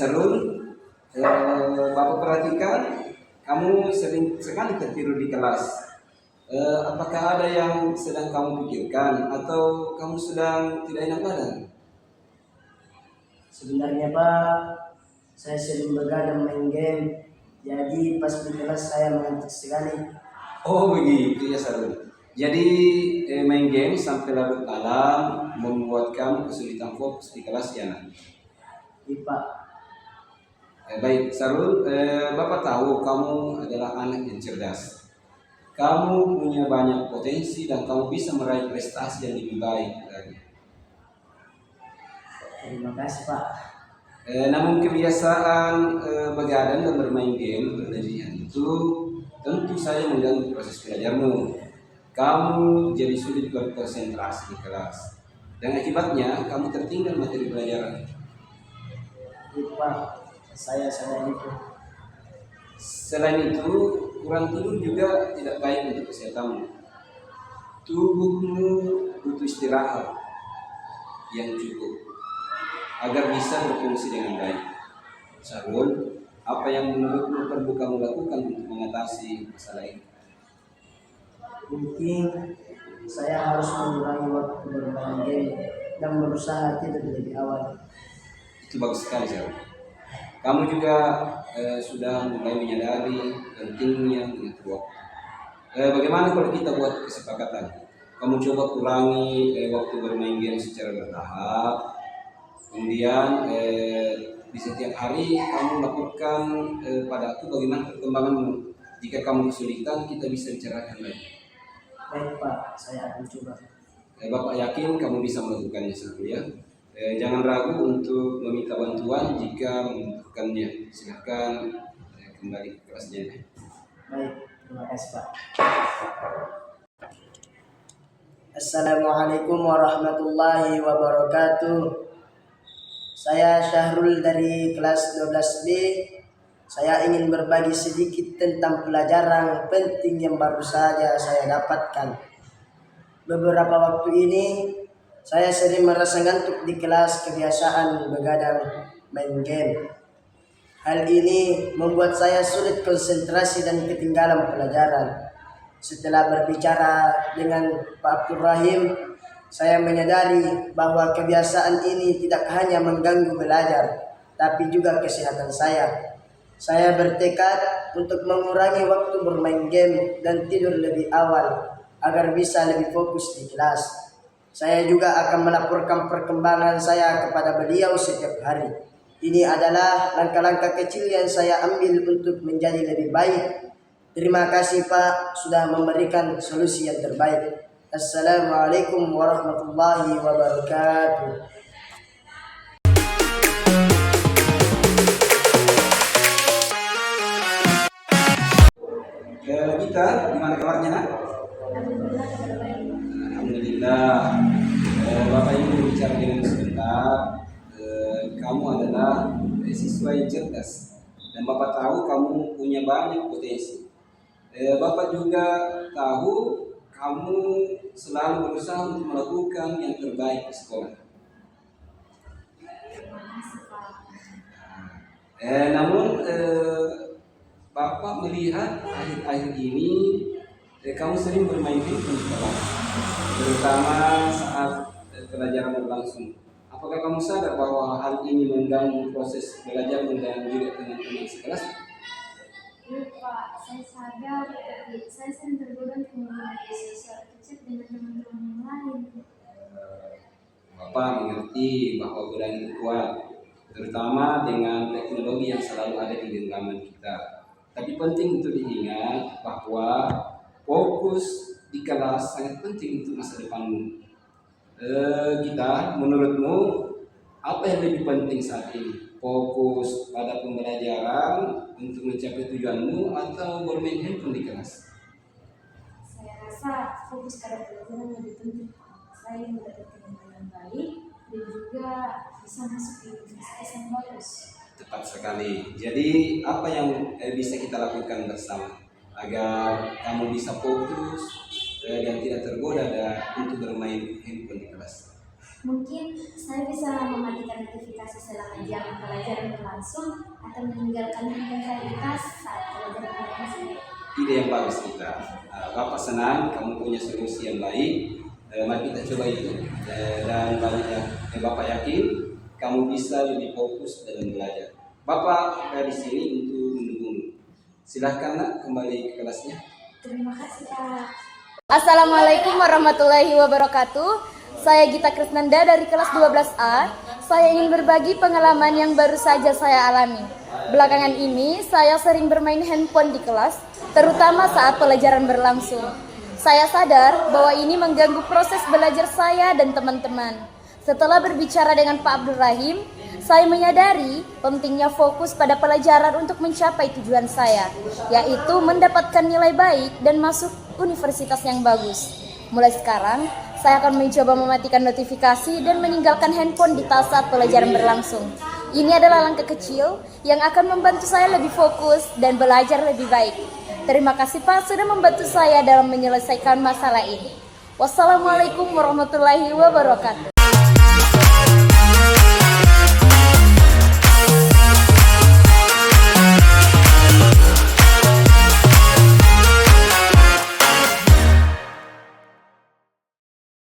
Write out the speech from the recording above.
Sarul, Bapak perhatikan kamu sering sekali tertidur di kelas. Apakah ada yang sedang kamu pikirkan atau kamu sedang tidak enak badan? Sebenarnya Pak, saya sering begadang main game, jadi pas di kelas saya mengantuk sekali. Oh begitu ya Sarul. Jadi main game sampai larut malam membuat kamu kesulitan fokus di kelas ya nak? Iya Pak, Baik Sarul, Bapak tahu kamu adalah anak yang cerdas. Kamu punya banyak potensi dan kamu bisa meraih prestasi yang lebih baik lagi. terima kasih Pak. Namun kebiasaan begadang dan bermain game berlebihan itu tentu saja mengganggu proses belajarmu. Kamu jadi sulit berkonsentrasi di kelas. Dan akibatnya kamu tertinggal materi pelajaran. Iya Pak, saya sadar itu. Selain itu, kurang tidur juga tidak baik untuk kesehatanmu. Tubuhmu butuh istirahat yang cukup agar bisa berfungsi dengan baik. Sarul, apa yang menurutmu perlu kamu lakukan untuk mengatasi masalah ini? Mungkin saya harus mengurangi waktu bermain game dan berusaha tidur lebih awal. Itu bagus sekali, Sarul. Kamu juga sudah mulai menyadari pentingnya mengatur waktu. Bagaimana kalau kita buat kesepakatan? Kamu coba kurangi waktu bermain game secara bertahap. Kemudian di setiap hari kamu lakukan pada aku bagaimana perkembanganmu. Jika kamu kesulitan, kita bisa bicarakan lagi. Baik Pak, saya akan coba. Bapak yakin kamu bisa melakukannya Sarul ya. Jangan ragu untuk meminta bantuan jika membutuhkannya. Silakan kembali ke kelasnya. Baik, terima kasih Pak. Assalamualaikum warahmatullahi wabarakatuh. Saya Syahrul dari kelas 12B. Saya ingin berbagi sedikit tentang pelajaran penting yang baru saja saya dapatkan. Beberapa waktu ini, saya sering merasa ngantuk di kelas kebiasaan begadang main game. Hal ini membuat saya sulit konsentrasi dan ketinggalan pelajaran. Setelah berbicara dengan Pak Abdul Rahim, saya menyadari bahwa kebiasaan ini tidak hanya mengganggu belajar, tapi juga kesehatan saya. Saya bertekad untuk mengurangi waktu bermain game dan tidur lebih awal agar bisa lebih fokus di kelas. Saya juga akan melaporkan perkembangan saya kepada beliau setiap hari. Ini adalah langkah-langkah kecil yang saya ambil untuk menjadi lebih baik. Terima kasih Pak sudah memberikan solusi yang terbaik. Assalamualaikum warahmatullahi wabarakatuh. Kita gimana kabarnya nak? Alhamdulillah. Bapak Ibu bicara dengan sebentar. Kamu adalah siswa yang cerdas dan Bapak tahu kamu punya banyak potensi. Bapak juga tahu kamu selalu berusaha untuk melakukan yang terbaik di sekolah. Namun Bapak melihat akhir-akhir ini kamu sering bermain handphone di kelas, terutama saat pelajaran berlangsung. Apakah kamu sadar bahwa hal ini mengganggu proses belajar dan juga teman-teman sekelas? Iya Pak, saya sadar, tapi saya sering tergoda untuk menggunakan media sosial atau chat dengan teman-teman yang lain. Bapak mengerti bahwa godaan itu kuat, terutama dengan teknologi yang selalu ada di genggaman kita. Tapi penting untuk diingat bahwa fokus di kelas sangat penting untuk masa depanmu. Menurutmu apa yang lebih penting saat ini? Fokus pada pembelajaran untuk mencapai tujuanmu atau bermain handphone di kelas? Saya rasa fokus pada pelajaran lebih penting. Saya mendapatkan nilai yang baik dan juga bisa masuk di universitas yang bagus. Tepat sekali. Jadi apa yang bisa kita lakukan bersama agar kamu bisa fokus dan tidak tergoda untuk bermain handphone di kelas? Mungkin saya bisa mematikan notifikasi selama jam pelajaran berlangsung atau meninggalkan aktivitas saat pelajaran berlangsung. Ide yang bagus kita. Bapak senang kamu punya solusi yang baik. Mari kita coba itu. Dan Bapak yakin kamu bisa lebih fokus dalam belajar. Bapak ada di sini untuk mendukung. Silahkan nak kembali ke kelasnya. Terima kasih Pak. Assalamualaikum warahmatullahi wabarakatuh. Saya Gita Krisnanda dari kelas 12A. Saya ingin berbagi pengalaman yang baru saja saya alami. Belakangan ini saya sering bermain handphone di kelas, terutama saat pelajaran berlangsung. Saya sadar bahwa ini mengganggu proses belajar saya dan teman-teman. Setelah berbicara dengan Pak Abdul Rahim, saya menyadari pentingnya fokus pada pelajaran untuk mencapai tujuan saya, yaitu mendapatkan nilai baik dan masuk universitas yang bagus. Mulai sekarang, saya akan mencoba mematikan notifikasi dan meninggalkan handphone di saat pelajaran berlangsung. Ini adalah langkah kecil yang akan membantu saya lebih fokus dan belajar lebih baik. Terima kasih Pak sudah membantu saya dalam menyelesaikan masalah ini. Wassalamualaikum warahmatullahi wabarakatuh.